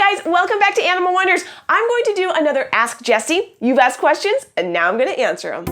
guys, welcome back to Animal Wonders. I'm going to do another Ask Jessi. You've asked questions, and now I'm going to answer them.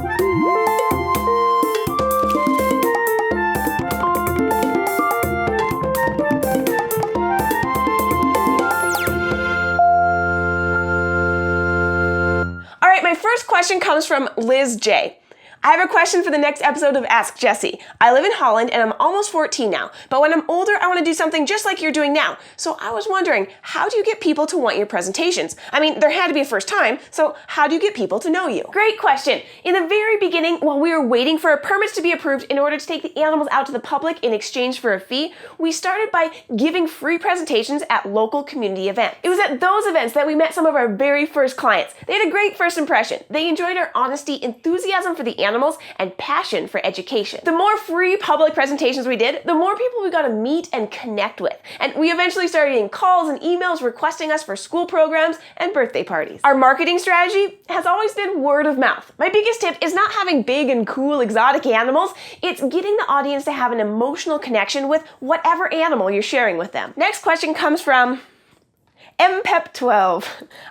All right, my first question comes from Liz J. I have a question for the next episode of Ask Jessi. I live in Holland and I'm almost 14 now, but when I'm older, I want to do something just like you're doing now. So I was wondering, how do you get people to want your presentations? I mean, there had to be a first time, so how do you get people to know you? Great question. In the very beginning, while we were waiting for our permits to be approved in order to take the animals out to the public in exchange for a fee, we started by giving free presentations at local community events. It was at those events that we met some of our very first clients. They had a great first impression. They enjoyed our honesty, enthusiasm for the animals, and passion for education. The more free public presentations we did, the more people we got to meet and connect with. And we eventually started getting calls and emails requesting us for school programs and birthday parties. Our marketing strategy has always been word of mouth. My biggest tip is not having big and cool exotic animals, it's getting the audience to have an emotional connection with whatever animal you're sharing with them. Next question comes from MPEP12.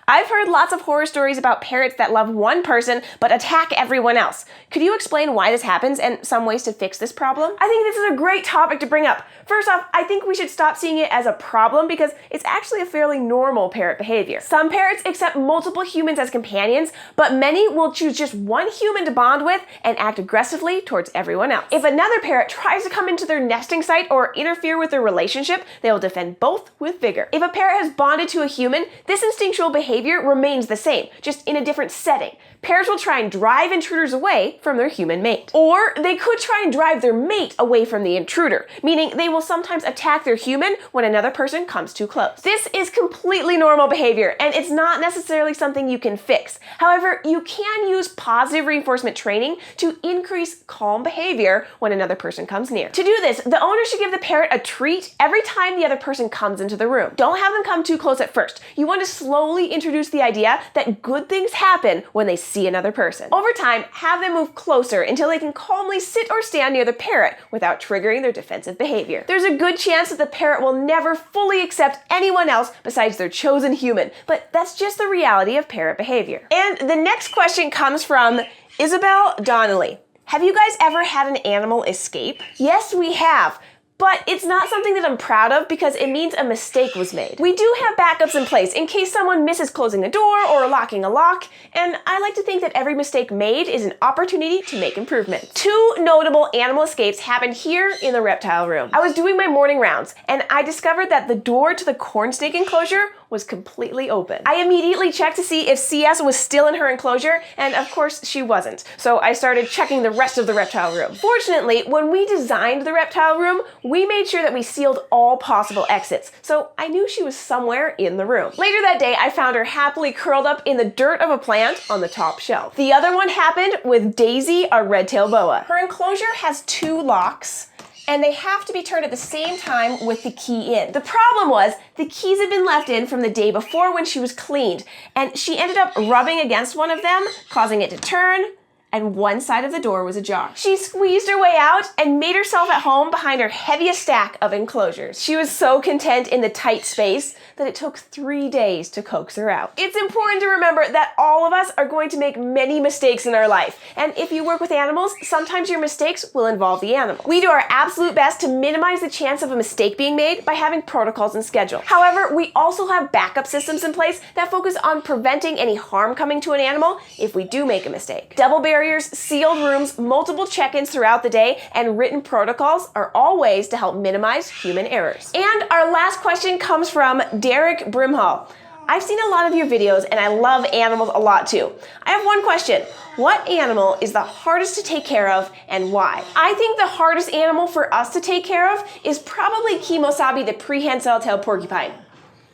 I've heard lots of horror stories about parrots that love one person but attack everyone else. Could you explain why this happens and some ways to fix this problem? I think this is a great topic to bring up. First off, I think we should stop seeing it as a problem because it's actually a fairly normal parrot behavior. Some parrots accept multiple humans as companions, but many will choose just one human to bond with and act aggressively towards everyone else. If another parrot tries to come into their nesting site or interfere with their relationship, they will defend both with vigor. If a parrot has bonded to a human, this instinctual behavior remains the same, just in a different setting. Parrots will try and drive intruders away from their human mate. Or they could try and drive their mate away from the intruder, meaning they will sometimes attack their human when another person comes too close. This is completely normal behavior, and it's not necessarily something you can fix. However, you can use positive reinforcement training to increase calm behavior when another person comes near. To do this, the owner should give the parrot a treat every time the other person comes into the room. Don't have them come too close at first. You want to slowly introduce the idea that good things happen when they see another person. Over time, have them move closer until they can calmly sit or stand near the parrot without triggering their defensive behavior. There's a good chance that the parrot will never fully accept anyone else besides their chosen human, but that's just the reality of parrot behavior. And the next question comes from Isabel Donnelly. Have you guys ever had an animal escape? Yes, we have. But it's not something that I'm proud of because it means a mistake was made. We do have backups in place in case someone misses closing a door or locking a lock, and I like to think that every mistake made is an opportunity to make improvement. Two notable animal escapes happened here in the reptile room. I was doing my morning rounds, and I discovered that the door to the corn snake enclosure was completely open. I immediately checked to see if CS was still in her enclosure, and of course she wasn't. So I started checking the rest of the reptile room. Fortunately, when we designed the reptile room, we made sure that we sealed all possible exits, so I knew she was somewhere in the room. Later that day, I found her happily curled up in the dirt of a plant on the top shelf. The other one happened with Daisy, our red-tailed boa. Her enclosure has 2 locks, and they have to be turned at the same time with the key in. The problem was the keys had been left in from the day before when she was cleaned, and she ended up rubbing against one of them, causing it to turn, and one side of the door was ajar. She squeezed her way out and made herself at home behind her heaviest stack of enclosures. She was so content in the tight space that it took 3 days to coax her out. It's important to remember that all of us are going to make many mistakes in our life, and if you work with animals, sometimes your mistakes will involve the animal. We do our absolute best to minimize the chance of a mistake being made by having protocols and schedule. However, we also have backup systems in place that focus on preventing any harm coming to an animal if we do make a mistake. Double barriers, sealed rooms, multiple check-ins throughout the day, and written protocols are all ways to help minimize human errors. And our last question comes from Derek Brimhall. I've seen a lot of your videos and I love animals a lot too. I have one question. What animal is the hardest to take care of and why? I think the hardest animal for us to take care of is probably Kimosabi, the prehensile-tailed porcupine.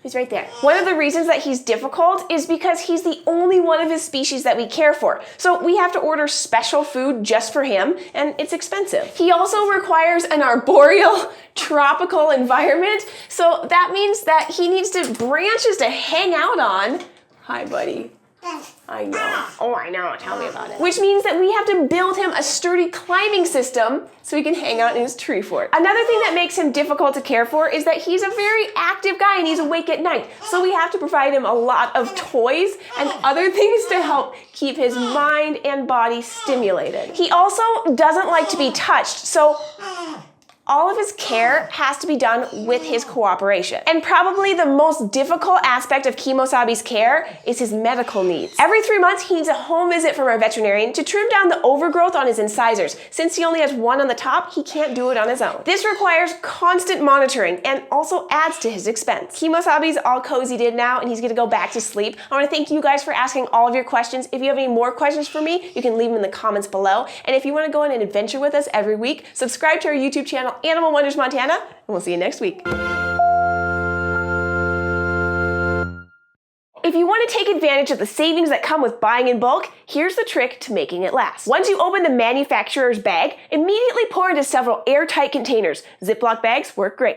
He's right there. One of the reasons that he's difficult is because he's the only one of his species that we care for. So we have to order special food just for him, and it's expensive. He also requires an arboreal, tropical environment, so that means that he needs branches to hang out on. Hi, buddy. I know. Oh, I know. Tell me about it. Which means that we have to build him a sturdy climbing system so he can hang out in his tree fort. Another thing that makes him difficult to care for is that he's a very active guy and he's awake at night. So we have to provide him a lot of toys and other things to help keep his mind and body stimulated. He also doesn't like to be touched, so all of his care has to be done with his cooperation. And probably the most difficult aspect of Kemosabe's care is his medical needs. Every 3 months, he needs a home visit from our veterinarian to trim down the overgrowth on his incisors. Since he only has one on the top, he can't do it on his own. This requires constant monitoring and also adds to his expense. Kemosabe's all cozied in now and he's gonna go back to sleep. I wanna thank you guys for asking all of your questions. If you have any more questions for me, you can leave them in the comments below. And if you wanna go on an adventure with us every week, subscribe to our YouTube channel, Animal Wonders Montana, and we'll see you next week. If you want to take advantage of the savings that come with buying in bulk, here's the trick to making it last. Once you open the manufacturer's bag, immediately pour into several airtight containers. Ziploc bags work great.